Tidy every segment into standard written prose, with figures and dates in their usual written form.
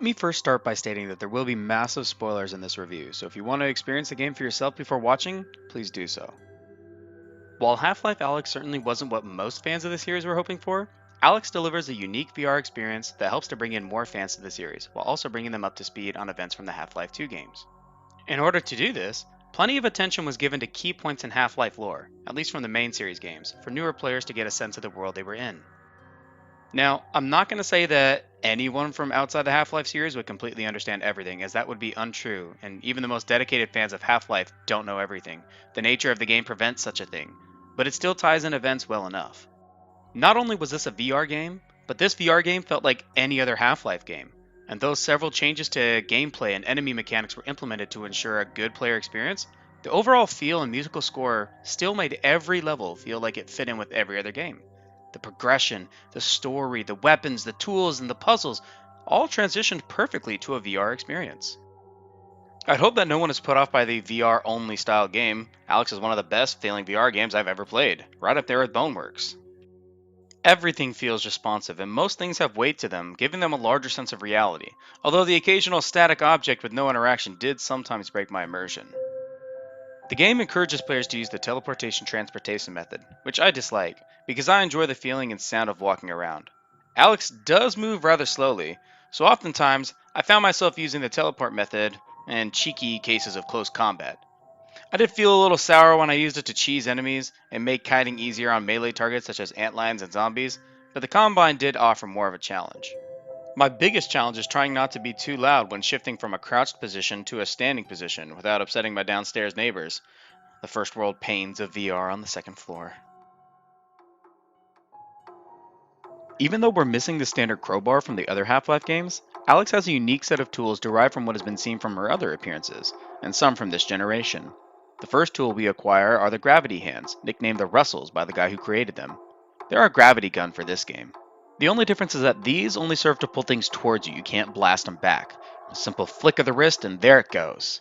Let me first start by stating that there will be massive spoilers in this review, so if you want to experience the game for yourself before watching, please do so. While Half Life Alyx certainly wasn't what most fans of the series were hoping for, Alyx delivers a unique VR experience that helps to bring in more fans to the series, while also bringing them up to speed on events from the Half-Life 2 games. In order to do this, plenty of attention was given to key points in Half-Life lore, at least from the main series games, for newer players to get a sense of the world they were in. Now, I'm not going to say that anyone from outside the Half-Life series would completely understand everything, as that would be untrue, and even the most dedicated fans of Half-Life don't know everything. The nature of the game prevents such a thing, but it still ties in events well enough. Not only was this a VR game, but this VR game felt like any other Half-Life game, and though several changes to gameplay and enemy mechanics were implemented to ensure a good player experience, the overall feel and musical score still made every level feel like it fit in with every other game. The progression, the story, the weapons, the tools, and the puzzles all transitioned perfectly to a VR experience. I'd hope that no one is put off by the VR-only style game. Alyx is one of the best feeling VR games I've ever played, right up there with Boneworks. Everything feels responsive, and most things have weight to them, giving them a larger sense of reality, although the occasional static object with no interaction did sometimes break my immersion. The game encourages players to use the teleportation-transportation method, which I dislike, because I enjoy the feeling and sound of walking around. Alyx does move rather slowly, so oftentimes I found myself using the teleport method in cheeky cases of close combat. I did feel a little sour when I used it to cheese enemies and make kiting easier on melee targets such as antlions and zombies, but the Combine did offer more of a challenge. My biggest challenge is trying not to be too loud when shifting from a crouched position to a standing position without upsetting my downstairs neighbors. The first world pains of VR on the second floor. Even though we're missing the standard crowbar from the other Half-Life games, Alyx has a unique set of tools derived from what has been seen from her other appearances, and some from this generation. The first tool we acquire are the gravity hands, nicknamed the Rustles by the guy who created them. They're a gravity gun for this game. The only difference is that these only serve to pull things towards you can't blast them back. A simple flick of the wrist and there it goes.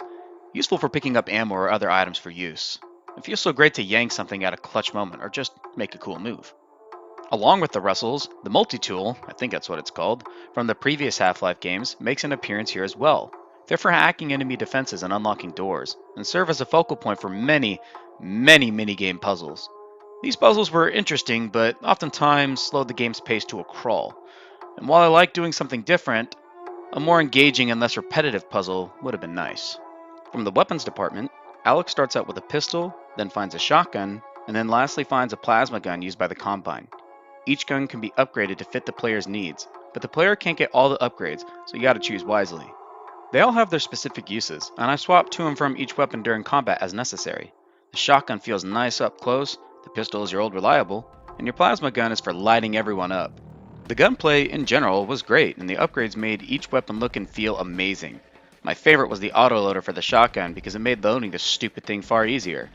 Useful for picking up ammo or other items for use. It feels so great to yank something at a clutch moment or just make a cool move. Along with the Rustles, the multi-tool, I think that's what it's called, from the previous Half-Life games makes an appearance here as well. They're for hacking enemy defenses and unlocking doors, and serve as a focal point for many minigame puzzles. These puzzles were interesting, but oftentimes slowed the game's pace to a crawl. And while I like doing something different, a more engaging and less repetitive puzzle would have been nice. From the weapons department, Alyx starts out with a pistol, then finds a shotgun, and then lastly finds a plasma gun used by the Combine. Each gun can be upgraded to fit the player's needs, but the player can't get all the upgrades, so you gotta choose wisely. They all have their specific uses, and I swapped to and from each weapon during combat as necessary. The shotgun feels nice up close, the pistol is your old reliable, and your plasma gun is for lighting everyone up. The gunplay in general was great, and the upgrades made each weapon look and feel amazing. My favorite was the autoloader for the shotgun because it made loading this stupid thing far easier.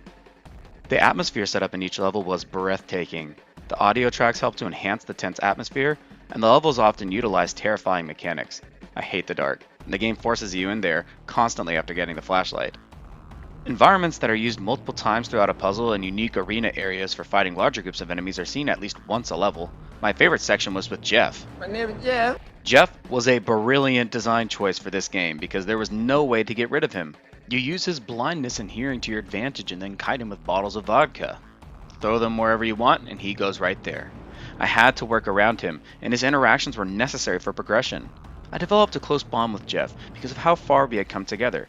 The atmosphere setup in each level was breathtaking. The audio tracks help to enhance the tense atmosphere, and the levels often utilize terrifying mechanics. I hate the dark, and the game forces you in there constantly after getting the flashlight. Environments that are used multiple times throughout a puzzle and unique arena areas for fighting larger groups of enemies are seen at least once a level. My favorite section was with Jeff. My name is Jeff. Jeff was a brilliant design choice for this game because there was no way to get rid of him. You use his blindness and hearing to your advantage and then kite him with bottles of vodka. Throw them wherever you want and he goes right there. I had to work around him, and his interactions were necessary for progression. I developed a close bond with Jeff because of how far we had come together.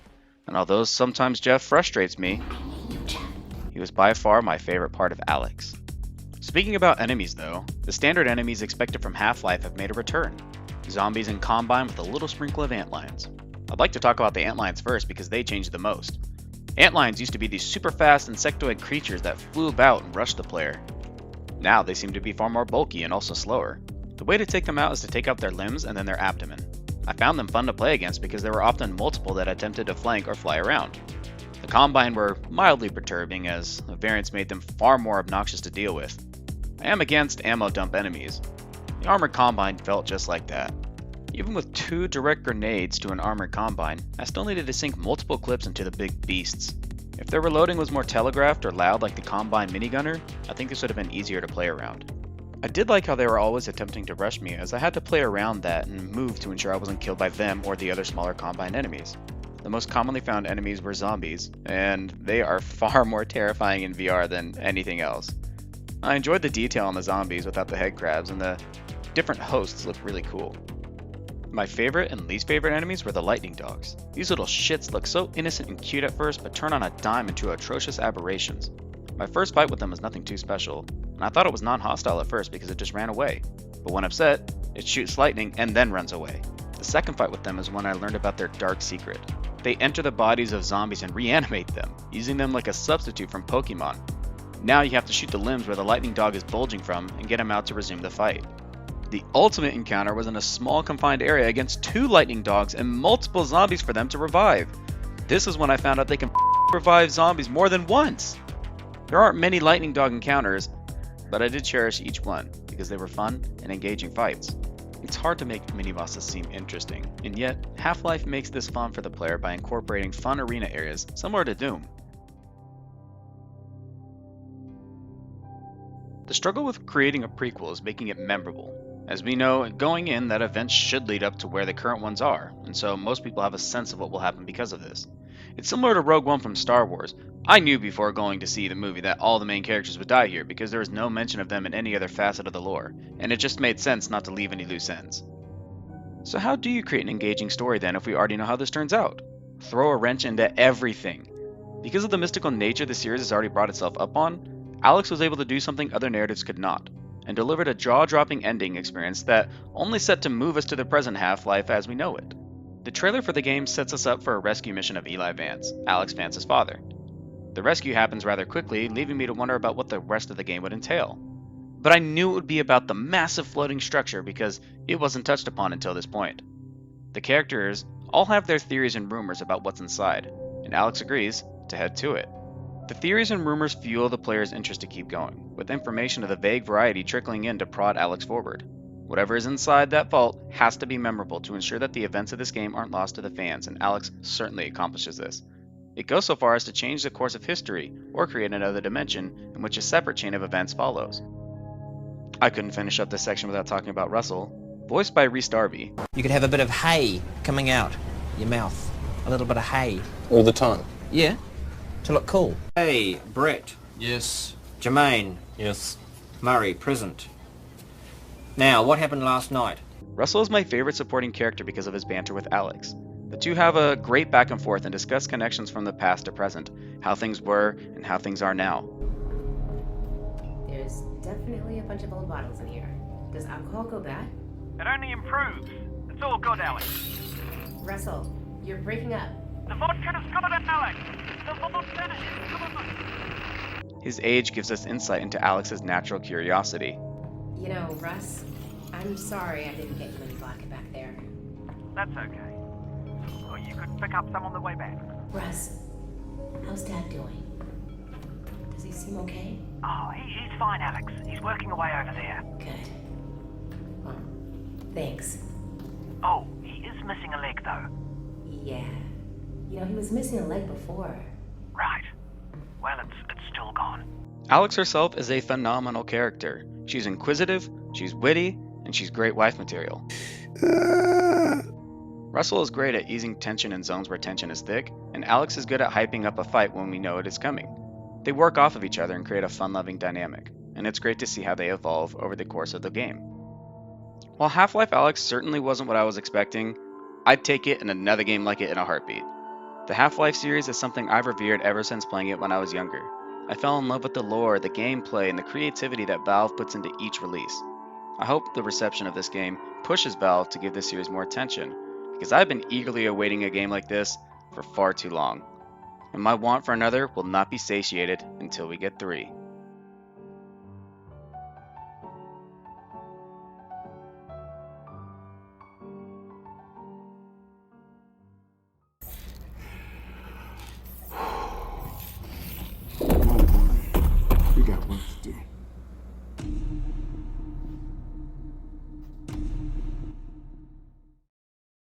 And although sometimes Jeff frustrates me, he was by far my favorite part of Alyx. Speaking about enemies though, the standard enemies expected from Half-Life have made a return. Zombies and Combine with a little sprinkle of antlions. I'd like to talk about the antlions first because they changed the most. Antlions used to be these super fast insectoid creatures that flew about and rushed the player. Now they seem to be far more bulky and also slower. The way to take them out is to take out their limbs and then their abdomen. I found them fun to play against because there were often multiple that attempted to flank or fly around. The Combine were mildly perturbing as the variants made them far more obnoxious to deal with. I am against ammo dump enemies. The Armored Combine felt just like that. Even with 2 direct grenades to an Armored Combine, I still needed to sink multiple clips into the big beasts. If their reloading was more telegraphed or loud like the Combine minigunner, I think this would have been easier to play around. I did like how they were always attempting to rush me, as I had to play around that and move to ensure I wasn't killed by them or the other smaller combine enemies. The most commonly found enemies were zombies, and they are far more terrifying in VR than anything else. I enjoyed the detail on the zombies without the head crabs, and the different hosts look really cool. My favorite and least favorite enemies were the lightning dogs. These little shits look so innocent and cute at first, but turn on a dime into atrocious aberrations. My first fight with them was nothing too special, and I thought it was non-hostile at first because it just ran away. But when upset, it shoots lightning and then runs away. The second fight with them is when I learned about their dark secret. They enter the bodies of zombies and reanimate them, using them like a substitute from Pokemon. Now you have to shoot the limbs where the lightning dog is bulging from and get him out to resume the fight. The ultimate encounter was in a small confined area against 2 lightning dogs and multiple zombies for them to revive. This is when I found out they can revive zombies more than once. There aren't many lightning dog encounters, but I did cherish each one because they were fun and engaging fights. It's hard to make mini-bosses seem interesting, and yet Half-Life makes this fun for the player by incorporating fun arena areas similar to Doom. The struggle with creating a prequel is making it memorable. As we know, going in, that events should lead up to where the current ones are, and so most people have a sense of what will happen because of this. It's similar to Rogue One from Star Wars. I knew before going to see the movie that all the main characters would die here because there was no mention of them in any other facet of the lore, and it just made sense not to leave any loose ends. So how do you create an engaging story then if we already know how this turns out? Throw a wrench into everything. Because of the mystical nature the series has already brought itself up on, Alyx was able to do something other narratives could not, and delivered a jaw-dropping ending experience that only set to move us to the present Half-Life as we know it. The trailer for the game sets us up for a rescue mission of Eli Vance, Alyx Vance's father. The rescue happens rather quickly, leaving me to wonder about what the rest of the game would entail. But I knew it would be about the massive floating structure because it wasn't touched upon until this point. The characters all have their theories and rumors about what's inside, and Alyx agrees to head to it. The theories and rumors fuel the player's interest to keep going, with information of the vague variety trickling in to prod Alyx forward. Whatever is inside that vault has to be memorable to ensure that the events of this game aren't lost to the fans, and Alyx certainly accomplishes this. It goes so far as to change the course of history, or create another dimension in which a separate chain of events follows. I couldn't finish up this section without talking about Russell, voiced by Rhys Darby. You could have a bit of hay coming out your mouth. A little bit of hay. All the time? Yeah. To look cool. Hey, Brett. Yes. Jermaine. Yes. Murray, present. Now, what happened last night? Russell is my favorite supporting character because of his banter with Alyx. The two have a great back and forth and discuss connections from the past to present, how things were and how things are now. There's definitely a bunch of old bottles in here. Does alcohol go bad? It only improves. It's all good, Alex. Russell, you're breaking up. The vodka has got it, Alex. The vodka is good. His age gives us insight into Alyx's natural curiosity. You know, Russ, I'm sorry I didn't get you any vodka back there. That's okay. Or you could pick up some on the way back. Russ, how's Dad doing? Does he seem okay? Oh, he's fine, Alex. He's working away over there. Good. Well, thanks. Oh, he is missing a leg, though. Yeah. You know, he was missing a leg before. Right. Well, it's still gone. Alyx herself is a phenomenal character. She's inquisitive, she's witty, and she's great wife material. Russell is great at easing tension in zones where tension is thick, and Alyx is good at hyping up a fight when we know it is coming. They work off of each other and create a fun-loving dynamic, and it's great to see how they evolve over the course of the game. While Half Life Alyx certainly wasn't what I was expecting, I'd take it in another game like it in a heartbeat. The Half-Life series is something I've revered ever since playing it when I was younger. I fell in love with the lore, the gameplay, and the creativity that Valve puts into each release. I hope the reception of this game pushes Valve to give this series more attention, because I've been eagerly awaiting a game like this for far too long. And my want for another will not be satiated until we get 3.